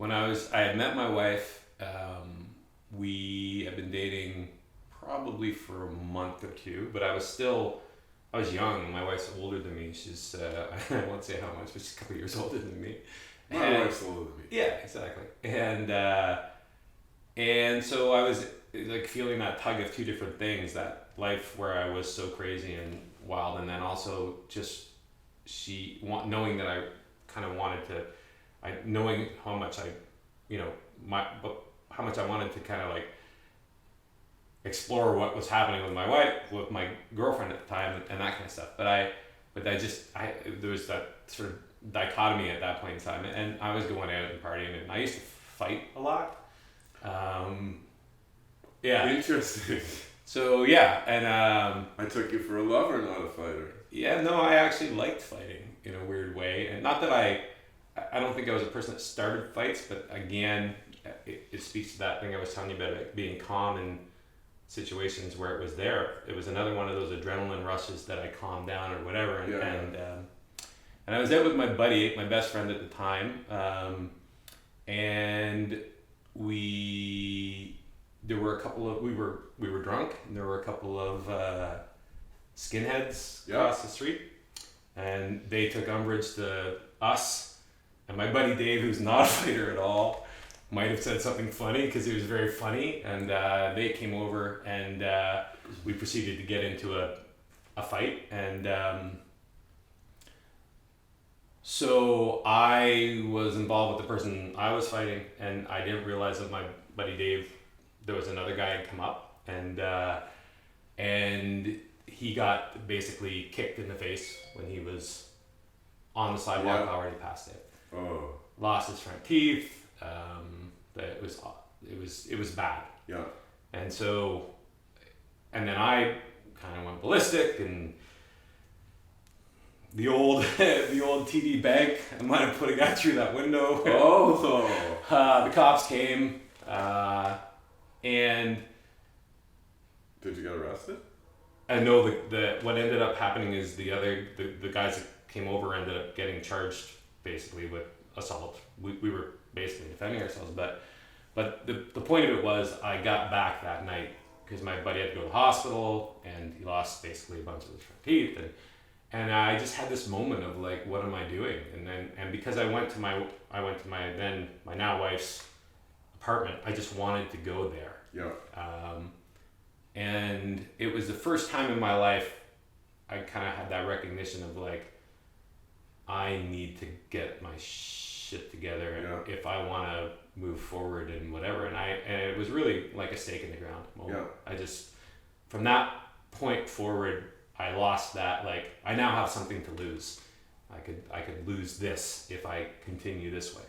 I had met my wife. We had been dating probably for a month or two, but I was young. My wife's older than me. She's, I won't say how much, but she's a couple years older than me. My wife's older than me. Yeah, exactly. And so I was like feeling that tug of two different things, that life where I was so crazy and wild, and then also just knowing that I kind of wanted to, knowing how much you know, how much I wanted to kind of like explore what was happening with my wife, with my girlfriend at the time, and that kind of stuff. There was that sort of dichotomy at that point in time, and I was going out and partying, and I used to fight a lot. Yeah. Interesting. So yeah, and I took you for a lover, not a fighter. yeah, no, I actually liked fighting in a weird way, and not that I don't think I was a person that started fights, but again, it speaks to that thing I was telling you about, like being calm in situations where it was there. It was another one of those adrenaline rushes that I calmed down or whatever, and I was out with my buddy, my best friend at the time, and there were a couple of we were drunk, and there were a couple of skinheads across the street, and they took umbrage to us, and my buddy Dave, who's not a fighter at all, might have said something funny because it was very funny, and they came over, and we proceeded to get into a fight, and so I was involved with the person I was fighting, and I didn't realize that my buddy Dave, there was another guy had come up, and he got basically kicked in the face when he was on the sidewalk, already past it. Oh. Lost his front teeth. It was bad. Yeah. And then I kind of went ballistic, and the old TD bank, I might have put a guy through that window. Oh. The cops came, and Did you get arrested? I know what ended up happening is the guys that came over ended up getting charged basically with assault. We were basically defending ourselves, but the point of it was I got back that night because my buddy had to go to the hospital, and he lost basically a bunch of his front teeth, and I just had this moment of like, what am I doing? And because I went to my now wife's apartment, I just wanted to go there. Yeah. And it was the first time in my life I kind of had that recognition of like, I need to get my shit together if I want to move forward and whatever. And it was really like a stake in the ground moment. Yeah. I just, from that point forward, I lost that, like, I now have something to lose. I could lose this if I continue this way.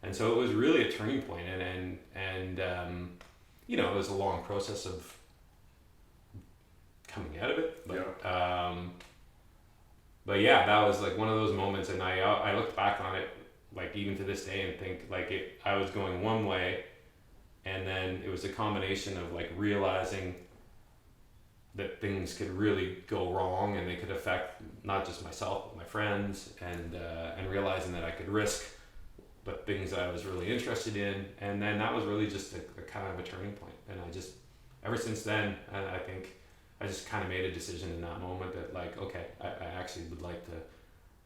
And so it was really a turning point, and it was a long process of coming out of it. But yeah, that was like one of those moments, and I look back on it like even to this day and think like I was going one way, and then it was a combination of like realizing that things could really go wrong, and they could affect not just myself but my friends, and realizing that I could risk the things that I was really interested in, and then that was really just a kind of a turning point. And I just, ever since then, and I think I just kind of made a decision in that moment that like, okay, I actually would like to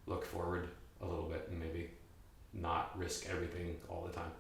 look forward a little bit and maybe not risk everything all the time.